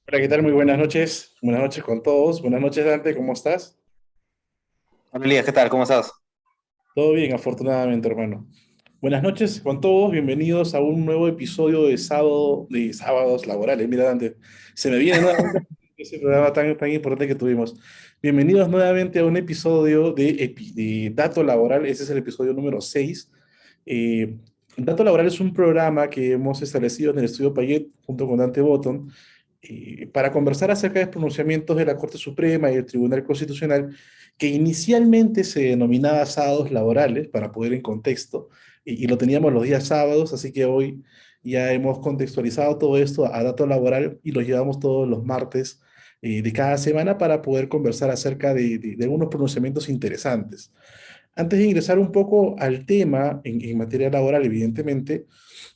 Hola, ¿qué tal? Muy buenas noches. Buenas noches con todos. Buenas noches, Dante, ¿cómo estás? Hola Elías, ¿qué tal? ¿Cómo estás? Todo bien, afortunadamente, hermano. Buenas noches con todos. Bienvenidos a un nuevo episodio de sábados laborales. Mira, Dante, se me viene nuevamente ese programa tan importante que tuvimos. Bienvenidos nuevamente a un episodio de Dato Laboral. Ese es el episodio número 6. Eh, Dato Laboral es un programa que hemos establecido en el estudio Payet junto con Dante Botton para conversar acerca de pronunciamientos de la Corte Suprema y el Tribunal Constitucional, que inicialmente se denominaba sábados laborales, para poner en contexto, y lo teníamos los días sábados, así que hoy ya hemos contextualizado todo esto a dato laboral y lo llevamos todos los martes de cada semana para poder conversar acerca de algunos pronunciamientos interesantes. Antes de ingresar un poco al tema en materia laboral, evidentemente,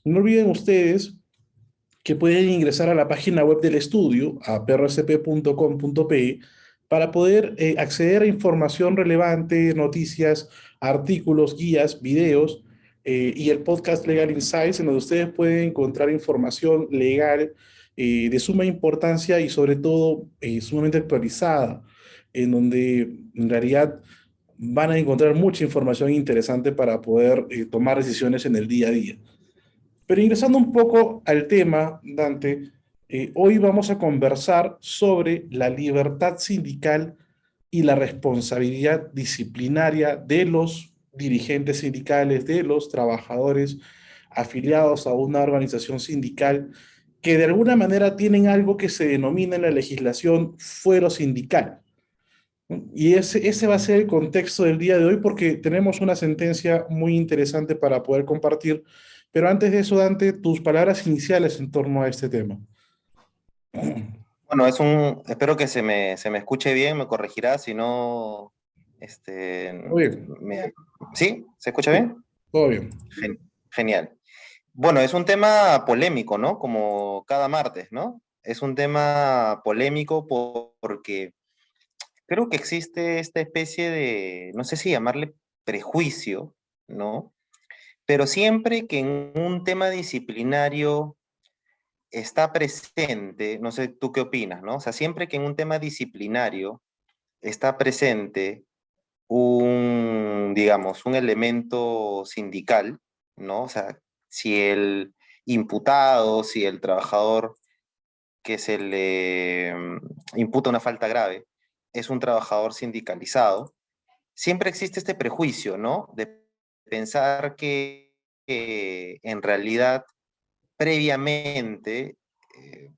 no olviden ustedes que pueden ingresar a la página web del estudio, a prcp.com.pe, para poder acceder a información relevante, noticias, artículos, guías, videos y el podcast Legal Insights, en donde ustedes pueden encontrar información legal de suma importancia y sobre todo sumamente actualizada, en donde en realidad van a encontrar mucha información interesante para poder tomar decisiones en el día a día. Pero ingresando un poco al tema, Dante, hoy vamos a conversar sobre la libertad sindical y la responsabilidad disciplinaria de los dirigentes sindicales, de los trabajadores afiliados a una organización sindical que de alguna manera tienen algo que se denomina en la legislación fuero sindical. ¿No? Y ese va a ser el contexto del día de hoy porque tenemos una sentencia muy interesante para poder compartir. Pero antes de eso, Dante, tus palabras iniciales en torno a este tema. Bueno, espero que se me escuche bien, me corregirás, si no, este, Todo bien. me- ¿sí? ¿Se escucha Sí, bien? todo bien. Genial. Bueno, es un tema polémico, ¿no? Como cada martes, ¿no? Es un tema polémico porque creo que existe esta especie de, no sé si llamarle prejuicio, ¿no? Pero siempre que en un tema disciplinario está presente, no sé tú qué opinas, ¿no? O sea, siempre que en un tema disciplinario está presente digamos, un elemento sindical, ¿no? O sea, si el imputado, si el trabajador que se le imputa una falta grave es un trabajador sindicalizado, siempre existe este prejuicio, ¿no? De pensar que en realidad previamente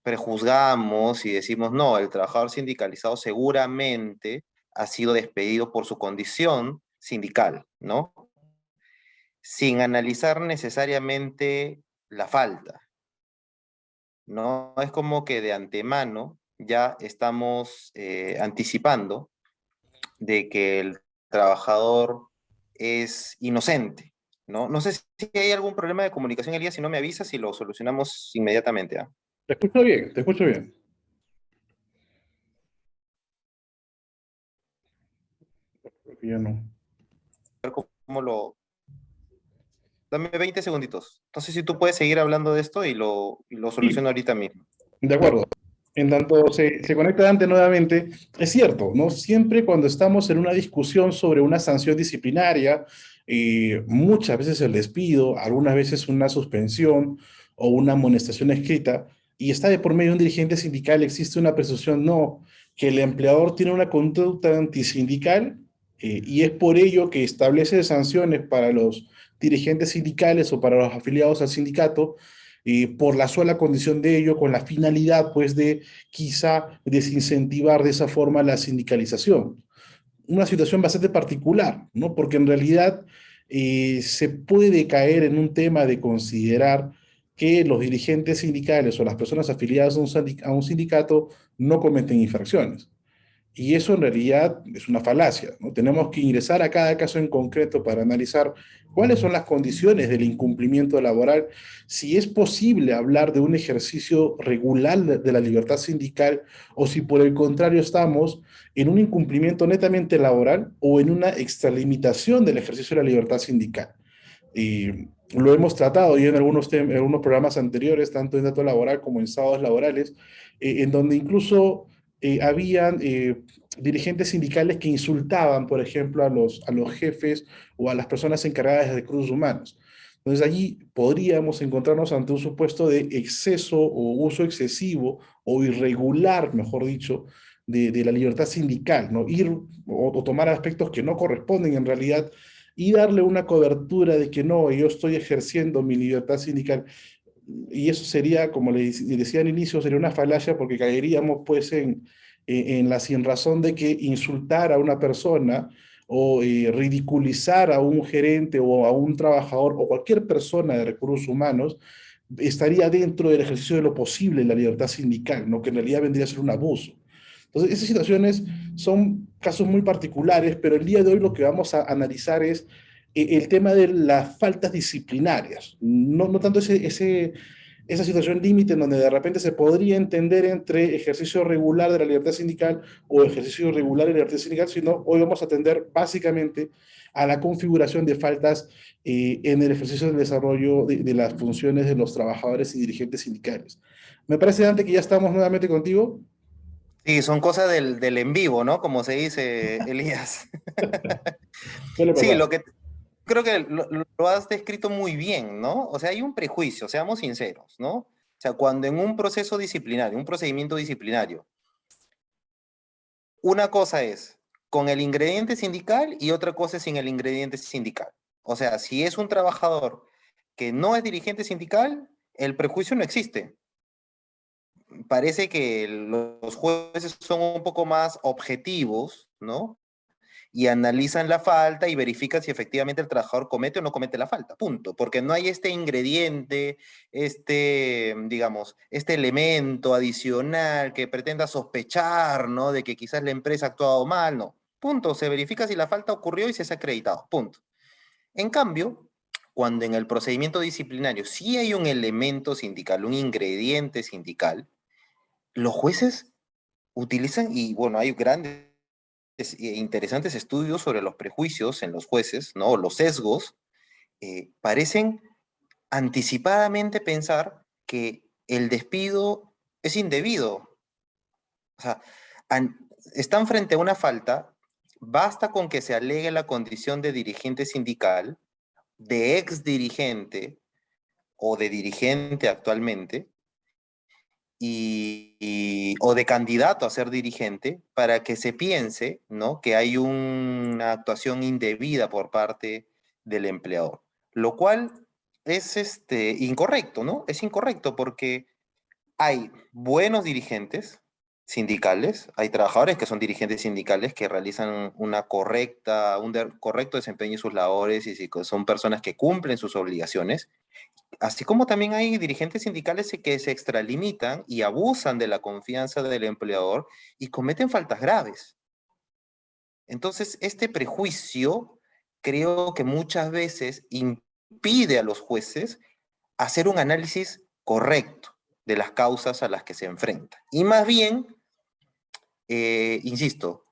prejuzgamos y decimos, no, el trabajador sindicalizado seguramente ha sido despedido por su condición sindical, ¿no? Sin analizar necesariamente la falta, ¿no? Es como que de antemano ya estamos anticipando de que el trabajador es inocente, ¿no? No sé si hay algún problema de comunicación, Elías, si no me avisas y lo solucionamos inmediatamente, ¿ah? Te escucho bien, te escucho bien. Creo que ya no. ¿Cómo lo...? Dame 20 segunditos. Entonces, si tú puedes seguir hablando de esto y lo Sí, soluciono ahorita mismo. de acuerdo. En tanto se conecta Dante nuevamente, es cierto, ¿no? Siempre cuando estamos en una discusión sobre una sanción disciplinaria, muchas veces el despido, algunas veces una suspensión o una amonestación escrita, y está de por medio de un dirigente sindical, existe una presunción, no, que el empleador tiene una conducta antisindical, y es por ello que establece sanciones para los dirigentes sindicales o para los afiliados al sindicato por la sola condición de ello, con la finalidad, pues, de quizá desincentivar de esa forma la sindicalización. Una situación bastante particular, ¿no? Porque en realidad se puede caer en un tema de considerar que los dirigentes sindicales o las personas afiliadas a un sindicato no cometen infracciones. Y eso en realidad es una falacia, ¿no? Tenemos que ingresar a cada caso en concreto para analizar cuáles son las condiciones del incumplimiento laboral, si es posible hablar de un ejercicio regular de la libertad sindical o si por el contrario estamos en un incumplimiento netamente laboral o en una extralimitación del ejercicio de la libertad sindical. Lo hemos tratado ya en en algunos programas anteriores, tanto en Dato Laboral como en Sábados Laborales, en donde incluso habían dirigentes sindicales que insultaban, por ejemplo, a los jefes o a las personas encargadas de recursos humanos. Entonces allí podríamos encontrarnos ante un supuesto de exceso o uso excesivo o irregular, mejor dicho, de la libertad sindical, ¿no? Ir o tomar aspectos que no corresponden en realidad y darle una cobertura de que no, yo estoy ejerciendo mi libertad sindical. Y eso sería, como decía al inicio, sería una falacia porque caeríamos pues en la sinrazón de que insultar a una persona o ridiculizar a un gerente o a un trabajador o cualquier persona de recursos humanos estaría dentro del ejercicio de lo posible la libertad sindical, ¿no? Que en realidad vendría a ser un abuso. Entonces, esas situaciones son casos muy particulares, pero el día de hoy lo que vamos a analizar es el tema de las faltas disciplinarias, no tanto esa situación límite en donde de repente se podría entender entre ejercicio regular de la libertad sindical o ejercicio irregular de la libertad sindical, sino hoy vamos a atender básicamente a la configuración de faltas en el ejercicio del desarrollo de las funciones de los trabajadores y dirigentes sindicales. Me parece, Dante, que ya estamos nuevamente contigo. Sí, son cosas del en vivo, ¿no? Como se dice, Elías. Suele Sí, pasar. lo que creo que lo has descrito muy bien, ¿no? O sea, hay un prejuicio, seamos sinceros, ¿no? O sea, cuando en un proceso disciplinario, un procedimiento disciplinario, una cosa es con el ingrediente sindical y otra cosa es sin el ingrediente sindical. O sea, si es un trabajador que no es dirigente sindical, el prejuicio no existe. Parece que los jueces son un poco más objetivos, ¿no? Y analizan la falta y verifican si efectivamente el trabajador comete o no comete la falta, punto. Porque no hay este ingrediente, digamos, este elemento adicional que pretenda sospechar, ¿no? De que quizás la empresa ha actuado mal, no. Punto. Se verifica si la falta ocurrió y si es acreditado, punto. En cambio, cuando en el procedimiento disciplinario sí hay un elemento sindical, un ingrediente sindical, los jueces utilizan, y bueno, hay grandes interesantes estudios sobre los prejuicios en los jueces, ¿no? Los sesgos, parecen anticipadamente pensar que el despido es indebido. O sea, están frente a una falta, basta con que se alegue la condición de dirigente sindical, de ex dirigente o de dirigente actualmente, o de candidato a ser dirigente para que se piense, ¿no? Que hay una actuación indebida por parte del empleador, lo cual es incorrecto, ¿no? Es incorrecto porque hay buenos dirigentes sindicales, hay trabajadores que son dirigentes sindicales que realizan correcto desempeño en sus labores y son personas que cumplen sus obligaciones, así como también hay dirigentes sindicales que se extralimitan y abusan de la confianza del empleador y cometen faltas graves. Entonces, este prejuicio creo que muchas veces impide a los jueces hacer un análisis correcto de las causas a las que se enfrentan. Y más bien, insisto,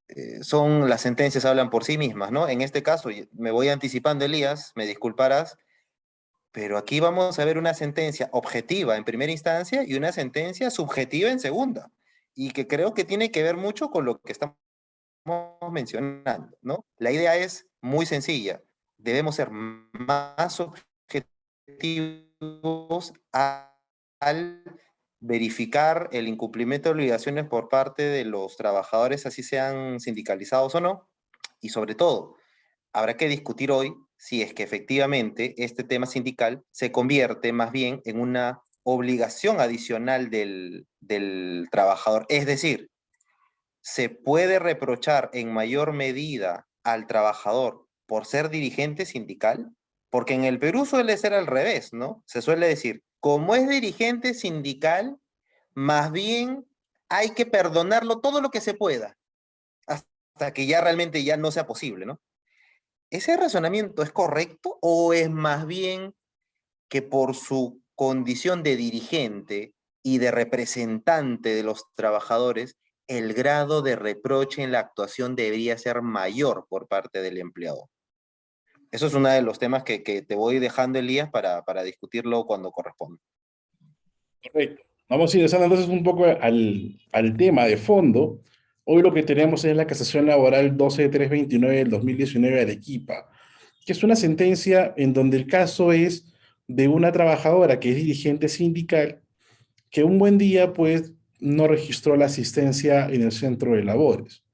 las sentencias hablan por sí mismas, ¿no? En este caso, me voy anticipando, Elías, me disculparás, pero aquí vamos a ver una sentencia objetiva en primera instancia y una sentencia subjetiva en segunda. Y que creo que tiene que ver mucho con lo que estamos mencionando, ¿no? La idea es muy sencilla. Debemos ser más objetivos al verificar el incumplimiento de obligaciones por parte de los trabajadores, así sean sindicalizados o no. Y sobre todo, habrá que discutir hoy si es que efectivamente este tema sindical se convierte más bien en una obligación adicional del trabajador. Es decir, se puede reprochar en mayor medida al trabajador por ser dirigente sindical, porque en el Perú suele ser al revés, ¿no? Se suele decir, como es dirigente sindical, más bien hay que perdonarlo todo lo que se pueda, hasta que ya realmente ya no sea posible, ¿no? ¿Ese razonamiento es correcto o es más bien que por su condición de dirigente y de representante de los trabajadores, el grado de reproche en la actuación debería ser mayor por parte del empleador? Eso es uno de los temas que te voy dejando, Elías, para discutirlo cuando corresponda. Correcto. Vamos a ir entonces un poco al tema de fondo. Hoy lo que tenemos es la casación laboral 12329 del 2019 de Arequipa, que es una sentencia en donde el caso es de una trabajadora que es dirigente sindical que un buen día pues no registró la asistencia en el centro de labores.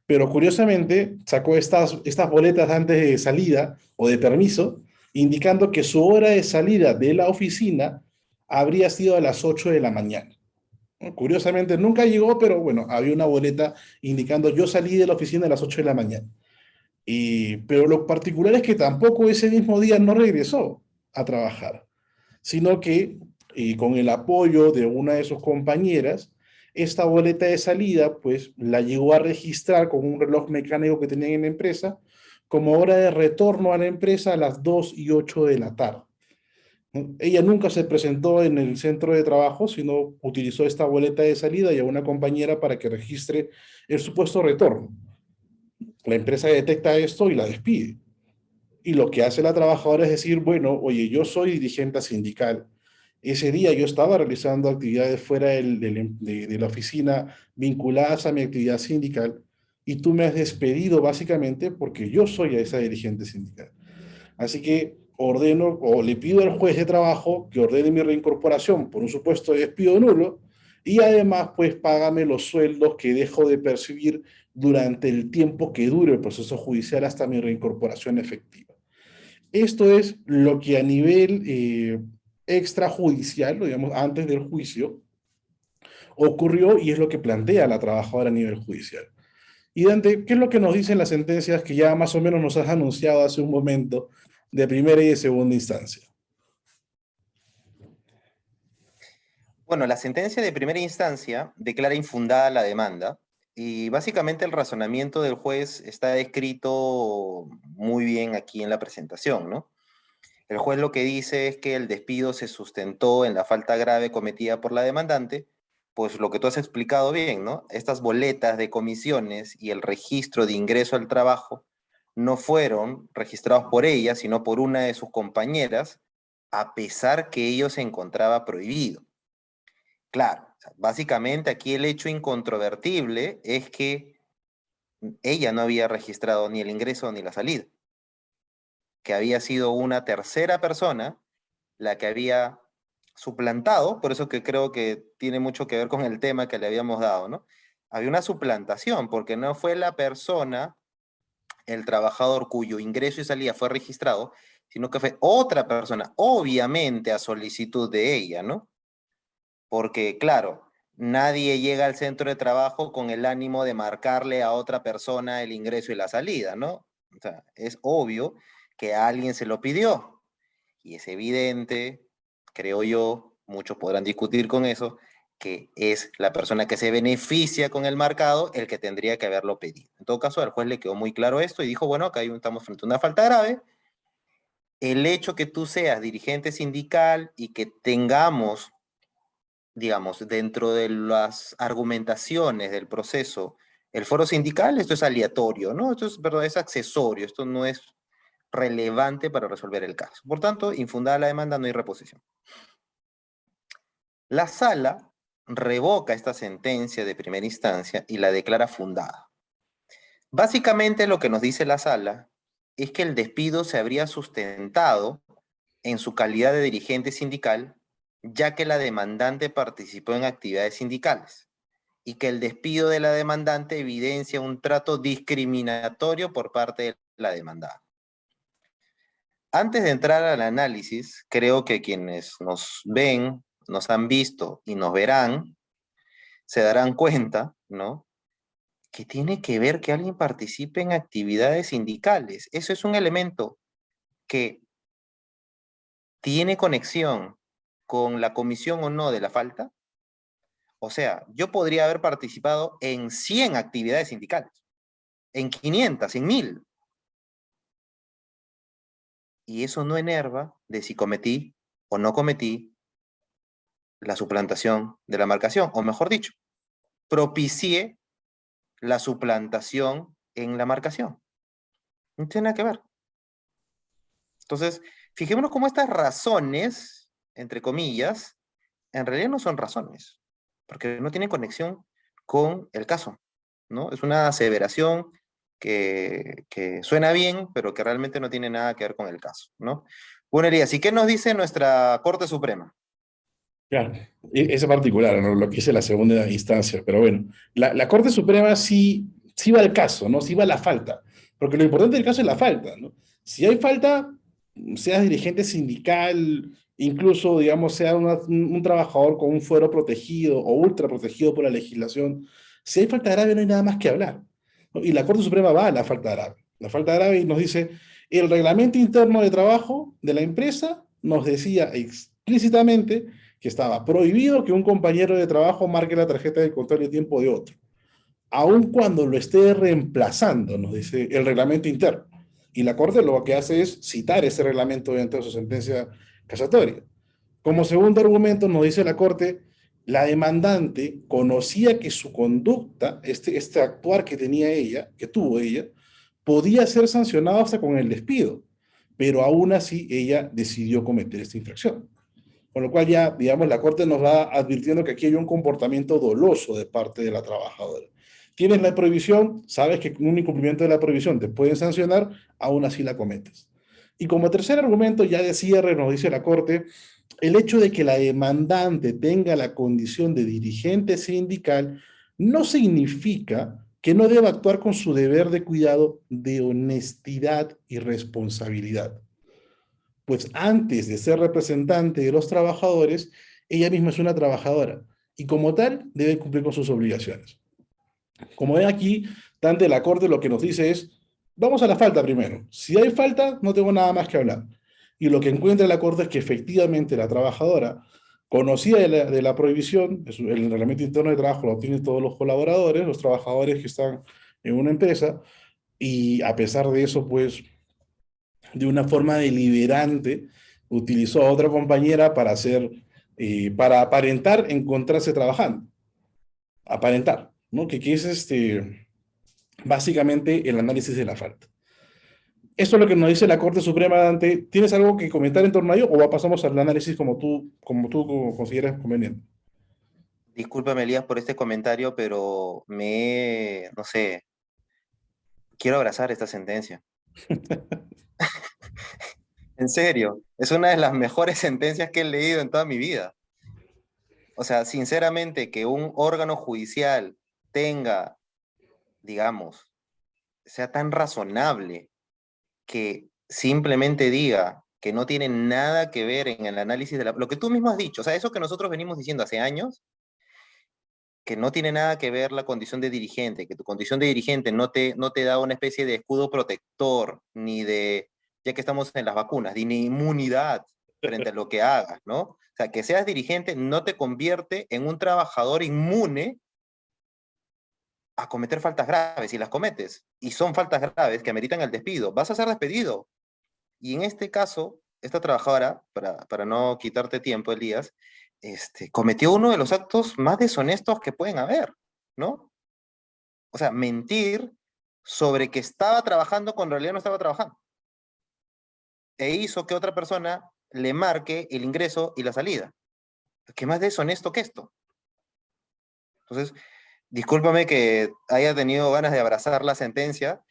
Pero curiosamente sacó estas boletas antes de salida o de permiso, indicando que su hora de salida de la oficina habría sido a las 8 de la mañana. ¿No? Curiosamente nunca llegó, pero bueno, había una boleta indicando yo salí de la oficina a las 8 de la mañana. Pero lo particular es que tampoco ese mismo día no regresó a trabajar, sino que con el apoyo de una de sus compañeras, esta boleta de salida, pues la llegó a registrar con un reloj mecánico que tenían en la empresa como hora de retorno a la empresa a las 2 y 8 de la tarde. ¿No? Ella nunca se presentó en el centro de trabajo, sino utilizó esta boleta de salida y a una compañera para que registre el supuesto retorno. La empresa detecta esto y la despide. Y lo que hace la trabajadora es decir, bueno, oye, yo soy dirigente sindical. Ese día yo estaba realizando actividades fuera de la oficina vinculadas a mi actividad sindical y tú me has despedido básicamente porque yo soy a esa dirigente sindical. Así que ordeno o le pido al juez de trabajo que ordene mi reincorporación por un supuesto de despido nulo y además pues págame los sueldos que dejo de percibir durante el tiempo que dure el proceso judicial hasta mi reincorporación efectiva. Esto es lo que a nivel extrajudicial, digamos, antes del juicio, ocurrió y es lo que plantea la trabajadora a nivel judicial. Y Dante, ¿qué es lo que nos dicen las sentencias que ya más o menos nos has anunciado hace un momento de primera y de segunda instancia? Bueno, la sentencia de primera instancia declara infundada la demanda y básicamente el razonamiento del juez está escrito muy bien aquí en la presentación, ¿no? El juez lo que dice es que el despido se sustentó en la falta grave cometida por la demandante, pues lo que tú has explicado bien, ¿no? Estas boletas de comisiones y el registro de ingreso al trabajo no fueron registrados por ella, sino por una de sus compañeras, a pesar que ello se encontraba prohibido. Claro, o sea, básicamente aquí el hecho incontrovertible es que ella no había registrado ni el ingreso ni la salida, que había sido una tercera persona la que había suplantado, por eso que creo que tiene mucho que ver con el tema que le habíamos dado, ¿no? Había una suplantación, porque no fue la persona, el trabajador cuyo ingreso y salida fue registrado, sino que fue otra persona, obviamente a solicitud de ella, ¿no? Porque, claro, nadie llega al centro de trabajo con el ánimo de marcarle a otra persona el ingreso y la salida, ¿no? O sea, es obvio que alguien se lo pidió. Y es evidente, creo yo, muchos podrán discutir con eso, que es la persona que se beneficia con el marcado el que tendría que haberlo pedido. En todo caso, al juez le quedó muy claro esto y dijo, bueno, acá estamos frente a una falta grave. El hecho que tú seas dirigente sindical y que tengamos, digamos, dentro de las argumentaciones del proceso, el foro sindical, esto es aleatorio, ¿no? Esto es, perdón, es accesorio, esto no es relevante para resolver el caso. Por tanto, infundada la demanda, no hay reposición. La sala revoca esta sentencia de primera instancia y la declara fundada. Básicamente lo que nos dice la sala es que el despido se habría sustentado en su calidad de dirigente sindical, ya que la demandante participó en actividades sindicales y que el despido de la demandante evidencia un trato discriminatorio por parte de la demandada. Antes de entrar al análisis, creo que quienes nos ven, nos han visto y nos verán, se darán cuenta, ¿no? Que tiene que ver que alguien participe en actividades sindicales. Eso es un elemento que tiene conexión con la comisión o no de la falta. O sea, yo podría haber participado en 100 actividades sindicales, en 500, en 1000. Y eso no enerva de si cometí o no cometí la suplantación de la marcación, o mejor dicho, propicié la suplantación en la marcación. No tiene nada que ver. Entonces, fijémonos cómo estas razones, entre comillas, en realidad no son razones, porque no tienen conexión con el caso, ¿no? Es una aseveración que suena bien, pero que realmente no tiene nada que ver con el caso, ¿no? Bueno, Elías, ¿y qué nos dice nuestra Corte Suprema? Claro, ese particular, ¿no? Lo que hice la segunda instancia, pero bueno, la Corte Suprema sí va al caso, ¿no? Sí va a la falta, porque lo importante del caso es la falta, ¿no? Si hay falta, seas dirigente sindical, incluso, digamos, sea un trabajador con un fuero protegido o ultra protegido por la legislación, si hay falta grave no hay nada más que hablar, ¿no? Y la Corte Suprema va a la falta grave. La falta grave nos dice, el reglamento interno de trabajo de la empresa nos decía explícitamente que estaba prohibido que un compañero de trabajo marque la tarjeta de control de tiempo de otro, aun cuando lo esté reemplazando, nos dice el reglamento interno. Y la Corte lo que hace es citar ese reglamento dentro de su sentencia casatoria. Como segundo argumento, nos dice la Corte, la demandante conocía que su conducta, este actuar que tenía ella, que tuvo ella, podía ser sancionado hasta con el despido, pero aún así ella decidió cometer esta infracción. Con lo cual ya, digamos, la Corte nos va advirtiendo que aquí hay un comportamiento doloso de parte de la trabajadora. Tienes la prohibición, sabes que con un incumplimiento de la prohibición te pueden sancionar, aún así la cometes. Y como tercer argumento, ya de cierre, nos dice la Corte, el hecho de que la demandante tenga la condición de dirigente sindical no significa que no deba actuar con su deber de cuidado de honestidad y responsabilidad, pues antes de ser representante de los trabajadores, ella misma es una trabajadora y como tal debe cumplir con sus obligaciones. Como ven aquí, tanto la Corte lo que nos dice es, vamos a la falta primero. Si hay falta, no tengo nada más que hablar. Y lo que encuentra la Corte es que efectivamente la trabajadora conocía de la prohibición, el reglamento interno de trabajo lo tienen todos los colaboradores, los trabajadores que están en una empresa, y a pesar de eso, pues de una forma deliberante, utilizó a otra compañera para hacer, para aparentar encontrarse trabajando. Aparentar, ¿no? Que es básicamente el análisis de la falta. Esto es lo que nos dice la Corte Suprema, Dante. ¿Tienes algo que comentar en torno a ello o pasamos al análisis como tú consideras conveniente? Discúlpame, Elías, por este comentario, pero no sé, quiero abrazar esta sentencia. En serio, es una de las mejores sentencias que he leído en toda mi vida. O sea, sinceramente, que un órgano judicial tenga, digamos, sea tan razonable que simplemente diga que no tiene nada que ver en el análisis de lo que tú mismo has dicho, o sea, eso que nosotros venimos diciendo hace años, que no tiene nada que ver la condición de dirigente, que tu condición de dirigente no te da una especie de escudo protector, ni de, ya que estamos en las vacunas, ni inmunidad frente a lo que hagas, ¿no? O sea, que seas dirigente no te convierte en un trabajador inmune a cometer faltas graves, y las cometes, y son faltas graves que ameritan el despido, vas a ser despedido. Y en este caso, esta trabajadora, para no quitarte tiempo, Elías, cometió uno de los actos más deshonestos que pueden haber, ¿no? O sea, mentir sobre que estaba trabajando cuando en realidad no estaba trabajando. E hizo que otra persona le marque el ingreso y la salida. ¿Qué más deshonesto que esto? Entonces, discúlpame que haya tenido ganas de abrazar la sentencia,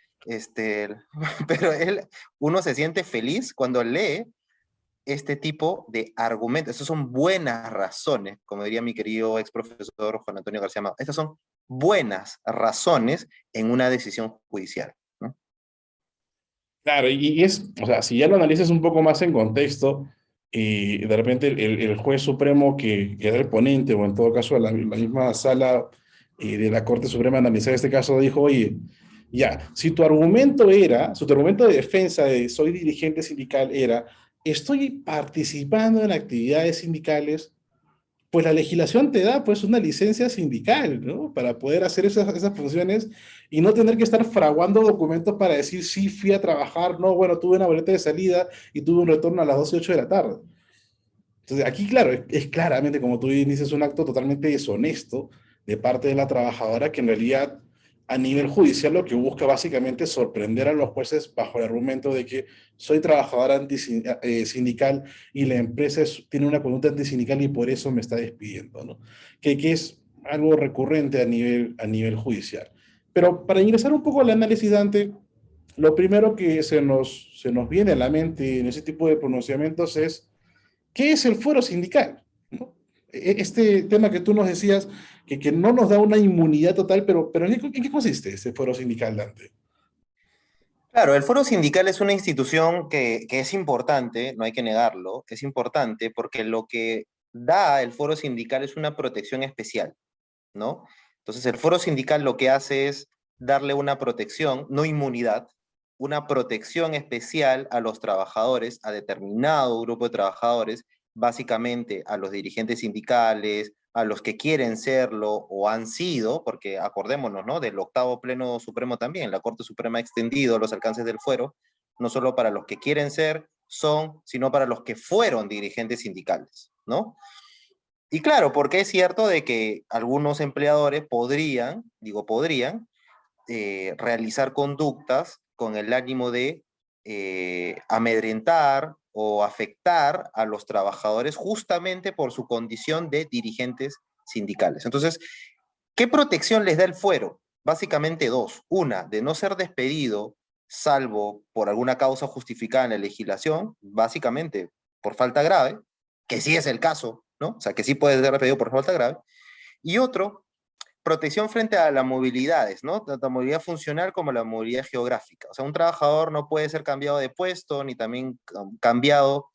pero uno se siente feliz cuando lee este tipo de argumentos. Estas son buenas razones, como diría mi querido ex profesor Juan Antonio García Amado. Estas son buenas razones en una decisión judicial, ¿no? Claro, o sea, si ya lo analizas un poco más en contexto, de repente el juez supremo que era el ponente, o en todo caso la misma sala de la Corte Suprema analizar este caso, dijo, oye, ya, si tu argumento de defensa de soy dirigente sindical era, estoy participando en actividades sindicales, pues la legislación te da pues una licencia sindical, ¿no? Para poder hacer esas funciones y no tener que estar fraguando documentos para decir sí fui a trabajar, no, bueno, tuve una boleta de salida y tuve un retorno a las 12 8 de la tarde. Entonces aquí, claro, es claramente, como tú dices, un acto totalmente deshonesto de parte de la trabajadora que en realidad a nivel judicial lo que busca básicamente es sorprender a los jueces bajo el argumento de que soy trabajador sindical y la empresa tiene una conducta antisindical y por eso me está despidiendo, ¿no? Que es algo recurrente a nivel judicial. Pero para ingresar un poco al análisis, Dante, lo primero que se nos viene a la mente en ese tipo de pronunciamientos es, ¿qué es el fuero sindical? ¿No? Este tema que tú nos decías, que no nos da una inmunidad total, pero en qué consiste ese fuero sindical, Dante? Claro, el foro sindical es una institución que es importante, no hay que negarlo, es importante porque lo que da el foro sindical es una protección especial, ¿no? Entonces, el foro sindical lo que hace es darle una protección, no inmunidad, una protección especial a los trabajadores, a determinado grupo de trabajadores, básicamente a los dirigentes sindicales, a los que quieren serlo o han sido, porque acordémonos, ¿no? Del octavo Pleno Supremo también, la Corte Suprema ha extendido los alcances del fuero, no solo para los que quieren ser, son, sino para los que fueron dirigentes sindicales, ¿no? Y claro, porque es cierto de que algunos empleadores podrían, digo podrían, realizar conductas con el ánimo de amedrentar o afectar a los trabajadores justamente por su condición de dirigentes sindicales. Entonces, ¿qué protección les da el fuero? Básicamente dos. Una, de no ser despedido salvo por alguna causa justificada en la legislación, básicamente por falta grave, que sí es el caso, ¿no? O sea, que sí puede ser despedido por falta grave. Y otro, protección frente a las movilidades, ¿no? Tanto la movilidad funcional como la movilidad geográfica. O sea, un trabajador no puede ser cambiado de puesto ni también cambiado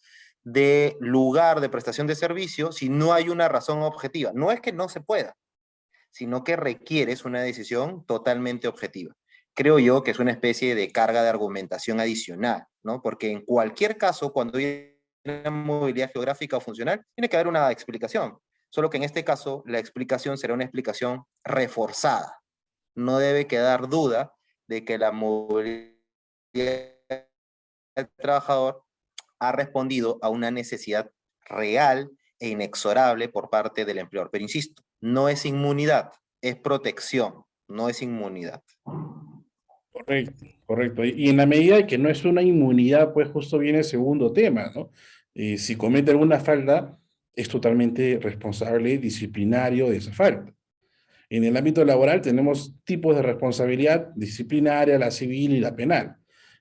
de lugar de prestación de servicio si no hay una razón objetiva. No es que no se pueda, sino que requieres una decisión totalmente objetiva. Creo yo que es una especie de carga de argumentación adicional, ¿no? Porque en cualquier caso, cuando hay una movilidad geográfica o funcional, tiene que haber una explicación. Solo que en este caso, la explicación será una explicación reforzada. No debe quedar duda de que la movilidad del trabajador ha respondido a una necesidad real e inexorable por parte del empleador. Pero insisto, no es inmunidad, es protección, no es inmunidad. Correcto, correcto. Y en la medida de que no es una inmunidad, pues justo viene el segundo tema, ¿no? Si comete alguna falta, es totalmente responsable disciplinario de esa falta. En el ámbito laboral tenemos tipos de responsabilidad disciplinaria, la civil y la penal,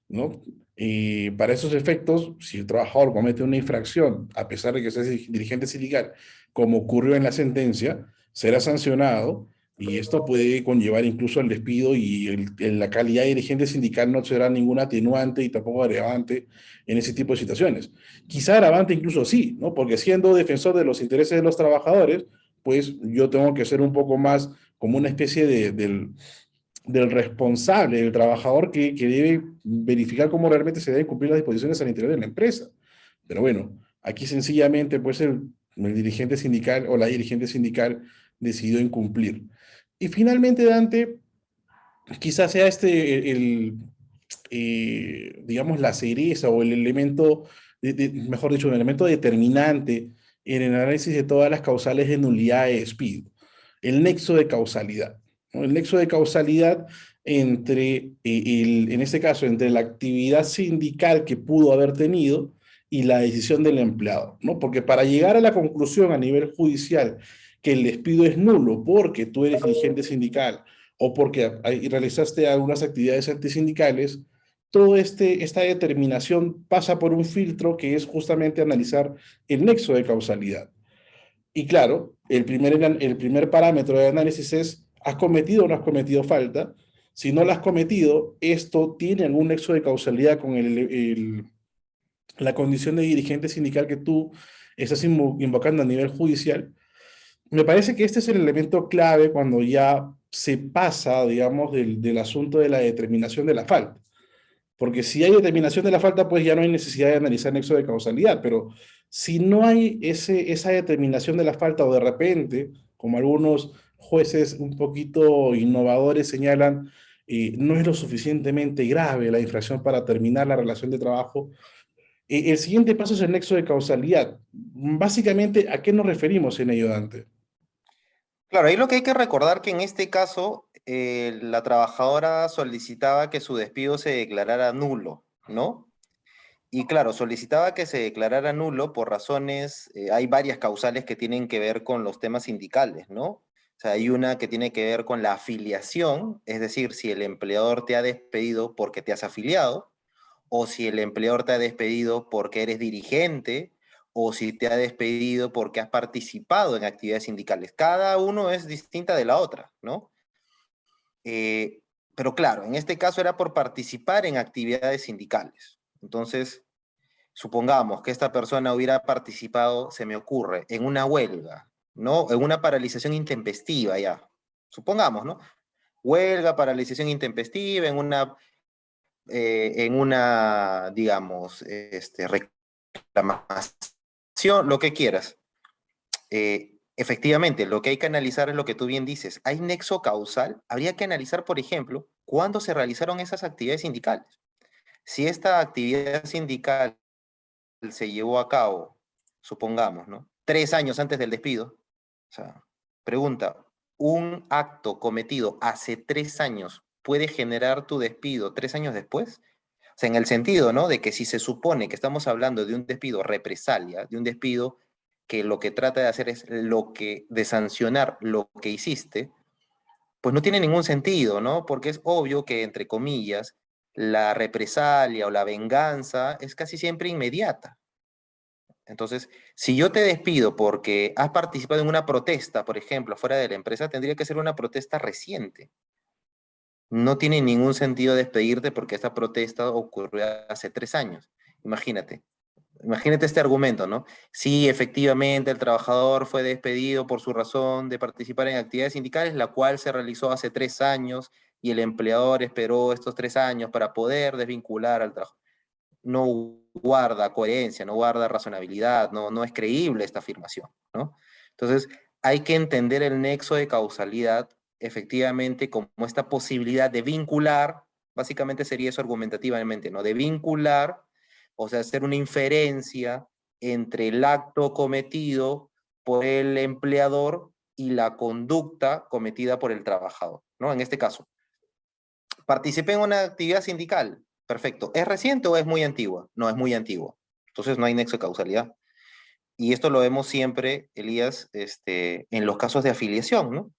¿no? Y para esos efectos, si el trabajador comete una infracción, a pesar de que sea dirigente sindical, como ocurrió en la sentencia, será sancionado y esto puede conllevar incluso el despido y la calidad de dirigente sindical no será ninguna atenuante y tampoco agravante en ese tipo de situaciones. Quizá agravante incluso sí, ¿no? Porque siendo defensor de los intereses de los trabajadores, pues yo tengo que ser un poco más como una especie del responsable, del trabajador que debe verificar cómo realmente se deben cumplir las disposiciones al interior de la empresa. Pero bueno, aquí sencillamente pues el dirigente sindical o la dirigente sindical decidió incumplir. Y finalmente, Dante, quizás sea este digamos, la cereza o el elemento, mejor dicho, un elemento determinante en el análisis de todas las causales de nulidad de despido, el nexo de causalidad, ¿no? El nexo de causalidad entre, en este caso, entre la actividad sindical que pudo haber tenido y la decisión del empleado, ¿no? Porque para llegar a la conclusión a nivel judicial que el despido es nulo porque tú eres dirigente sindical o porque realizaste algunas actividades antisindicales, toda esta determinación pasa por un filtro que es justamente analizar el nexo de causalidad. Y claro, el primer parámetro de análisis es, ¿has cometido o no has cometido falta? Si no la has cometido, esto tiene algún nexo de causalidad con la condición de dirigente sindical que tú estás invocando a nivel judicial. Me parece que este es el elemento clave cuando ya se pasa, digamos, del asunto de la determinación de la falta. Porque si hay determinación de la falta, pues ya no hay necesidad de analizar nexo de causalidad, pero si no hay esa determinación de la falta o de repente, como algunos jueces un poquito innovadores señalan, no es lo suficientemente grave la infracción para terminar la relación de trabajo, el siguiente paso es el nexo de causalidad. Básicamente, ¿a qué nos referimos en ello, Dante? Claro, ahí lo que hay que recordar que en este caso la trabajadora solicitaba que su despido se declarara nulo, ¿no? Y claro, solicitaba que se declarara nulo por razones, hay varias causales que tienen que ver con los temas sindicales, ¿no? O sea, hay una que tiene que ver con la afiliación, es decir, si el empleador te ha despedido porque te has afiliado, o si el empleador te ha despedido porque eres dirigente, o si te ha despedido porque has participado en actividades sindicales. Cada uno es distinta de la otra, ¿no? Eh, pero claro, en este caso era por participar en actividades sindicales. Entonces, supongamos que esta persona hubiera participado, se me ocurre, en una huelga, ¿no? En una paralización intempestiva ya. Supongamos, ¿no? Huelga, paralización intempestiva, digamos, reclamación, lo que quieras. Efectivamente, lo que hay que analizar es lo que tú bien dices. ¿Hay nexo causal? Habría que analizar, por ejemplo, cuándo se realizaron esas actividades sindicales. Si esta actividad sindical se llevó a cabo, supongamos, ¿no? 3 años antes del despido. O sea, pregunta, ¿un acto cometido hace 3 años puede generar tu despido 3 años después? O sea, en el sentido, ¿no? De que si se supone que estamos hablando de un despido represalia, de un despido que lo que trata de hacer es de sancionar lo que hiciste, pues no tiene ningún sentido, ¿no? Porque es obvio que, entre comillas, la represalia o la venganza es casi siempre inmediata. Entonces, si yo te despido porque has participado en una protesta, por ejemplo, fuera de la empresa, tendría que ser una protesta reciente. No tiene ningún sentido despedirte porque esta protesta ocurrió hace 3 años. Imagínate. Imagínate este argumento, ¿no? Sí, efectivamente, el trabajador fue despedido por su razón de participar en actividades sindicales, la cual se realizó hace 3 años y el empleador esperó estos 3 años para poder desvincular al trabajo. No guarda coherencia, no guarda razonabilidad, no es creíble esta afirmación, ¿no? Entonces, hay que entender el nexo de causalidad efectivamente como esta posibilidad de vincular, básicamente sería eso argumentativamente, ¿no? De vincular, o sea, hacer una inferencia entre el acto cometido por el empleador y la conducta cometida por el trabajador, ¿no? En este caso, participé en una actividad sindical. Perfecto. ¿Es reciente o es muy antigua? No, es muy antigua. Entonces no hay nexo de causalidad. Y esto lo vemos siempre, Elías, en los casos de afiliación, ¿no?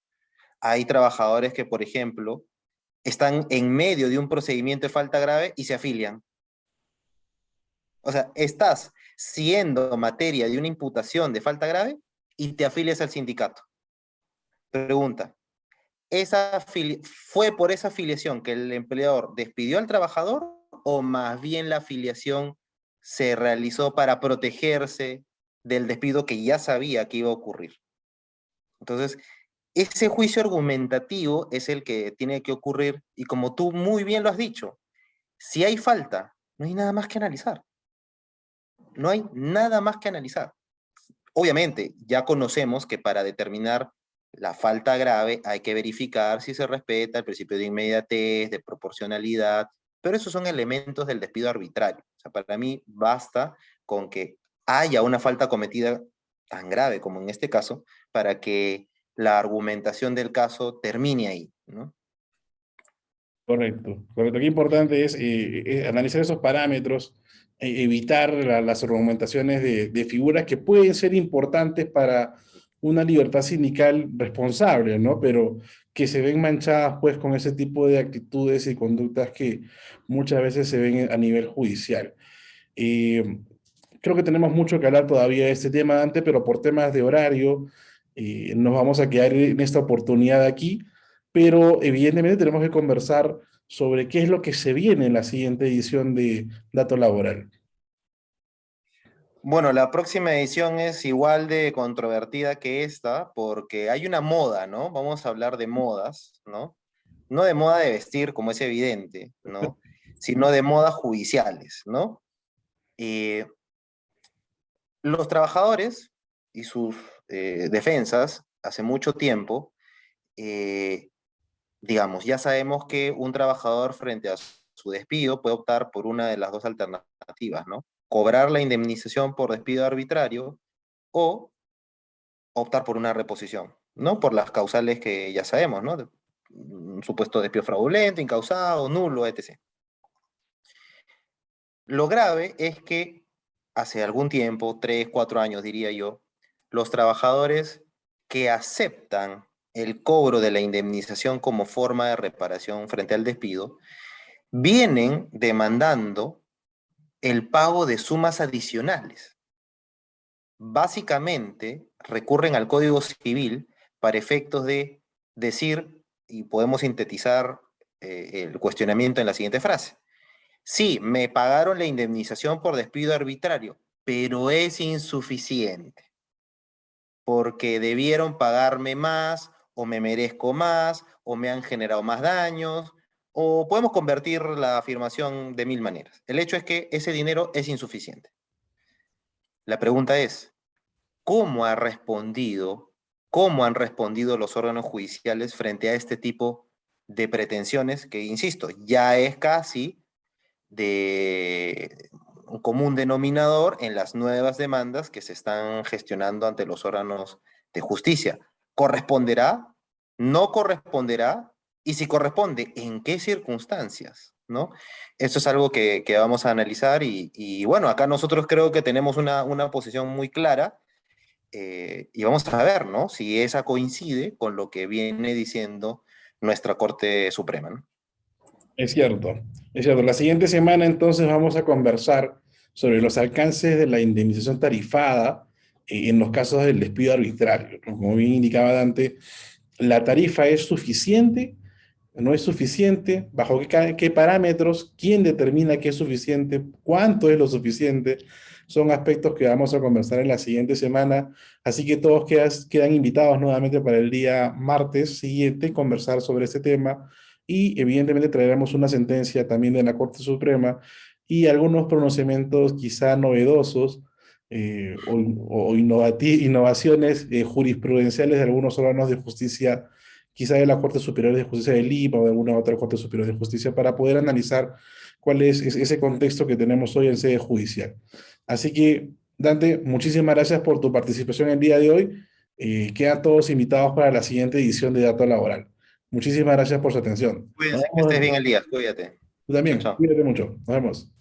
Hay trabajadores que, por ejemplo, están en medio de un procedimiento de falta grave y se afilian. O sea, estás siendo materia de una imputación de falta grave y te afilias al sindicato. Pregunta, ¿fue por esa afiliación que el empleador despidió al trabajador o más bien la afiliación se realizó para protegerse del despido que ya sabía que iba a ocurrir? Entonces, ese juicio argumentativo es el que tiene que ocurrir y como tú muy bien lo has dicho, si hay falta, no hay nada más que analizar. No hay nada más que analizar. Obviamente, ya conocemos que para determinar la falta grave hay que verificar si se respeta el principio de inmediatez, de proporcionalidad, pero esos son elementos del despido arbitrario. O sea, para mí basta con que haya una falta cometida tan grave como en este caso para que la argumentación del caso termine ahí, ¿no? Correcto, correcto. Qué importante es analizar esos parámetros, evitar las argumentaciones de figuras que pueden ser importantes para una libertad sindical responsable, ¿no? Pero que se ven manchadas pues con ese tipo de actitudes y conductas que muchas veces se ven a nivel judicial. Eh, Creo que tenemos mucho que hablar todavía de este tema antes, pero por temas de horario nos vamos a quedar en esta oportunidad aquí, pero evidentemente tenemos que conversar sobre qué es lo que se viene en la siguiente edición de Dato Laboral. Bueno, la próxima edición es igual de controvertida que esta, porque hay una moda, ¿no? Vamos a hablar de modas, ¿no? No de moda de vestir, como es evidente, ¿no? Sino de modas judiciales, ¿no? Eh, los trabajadores y sus defensas, hace mucho tiempo, eh, digamos, ya sabemos que un trabajador frente a su despido puede optar por una de las dos alternativas, ¿no? Cobrar la indemnización por despido arbitrario o optar por una reposición, ¿no? Por las causales que ya sabemos, ¿no? un supuesto despido fraudulento, incausado, nulo, etc. Lo grave es que hace algún tiempo, 3, 4 años diría yo, los trabajadores que aceptan el cobro de la indemnización como forma de reparación frente al despido, vienen demandando el pago de sumas adicionales. Básicamente, recurren al Código Civil para efectos de decir, y podemos sintetizar el cuestionamiento en la siguiente frase. Sí, me pagaron la indemnización por despido arbitrario, pero es insuficiente, porque debieron pagarme más, o me merezco más, o me han generado más daños, o podemos convertir la afirmación de mil maneras. El hecho es que ese dinero es insuficiente. La pregunta es, ¿cómo han respondido los órganos judiciales frente a este tipo de pretensiones que, insisto, ya es casi de un común denominador en las nuevas demandas que se están gestionando ante los órganos de justicia? ¿Corresponderá? ¿No corresponderá? Y si corresponde, ¿en qué circunstancias? ¿No? Eso es algo que vamos a analizar y bueno, acá nosotros creo que tenemos una posición muy clara y vamos a ver, ¿no? Si esa coincide con lo que viene diciendo nuestra Corte Suprema, ¿no? Es cierto, es cierto. La siguiente semana entonces vamos a conversar sobre los alcances de la indemnización tarifada en los casos del despido arbitrario, ¿no? Como bien indicaba Dante, ¿la tarifa es suficiente? ¿No es suficiente? ¿Bajo qué parámetros? ¿Quién determina qué es suficiente? ¿Cuánto es lo suficiente? Son aspectos que vamos a conversar en la siguiente semana. Así que todos quedan invitados nuevamente para el día martes siguiente conversar sobre este tema y evidentemente traeremos una sentencia también de la Corte Suprema y algunos pronunciamientos quizá novedosos innovaciones jurisprudenciales de algunos órganos de justicia, quizá de la Corte Superior de Justicia de Lima o de alguna otra Corte Superior de Justicia, para poder analizar cuál es ese contexto que tenemos hoy en sede judicial. Así que, Dante, muchísimas gracias por tu participación el día de hoy. Quedan todos invitados para la siguiente edición de Dato Laboral. Muchísimas gracias por su atención. Nos Cuídense, que estés vemos. bien el día, cuídate. Tú Chao, también, chao. cuídate mucho. Nos vemos.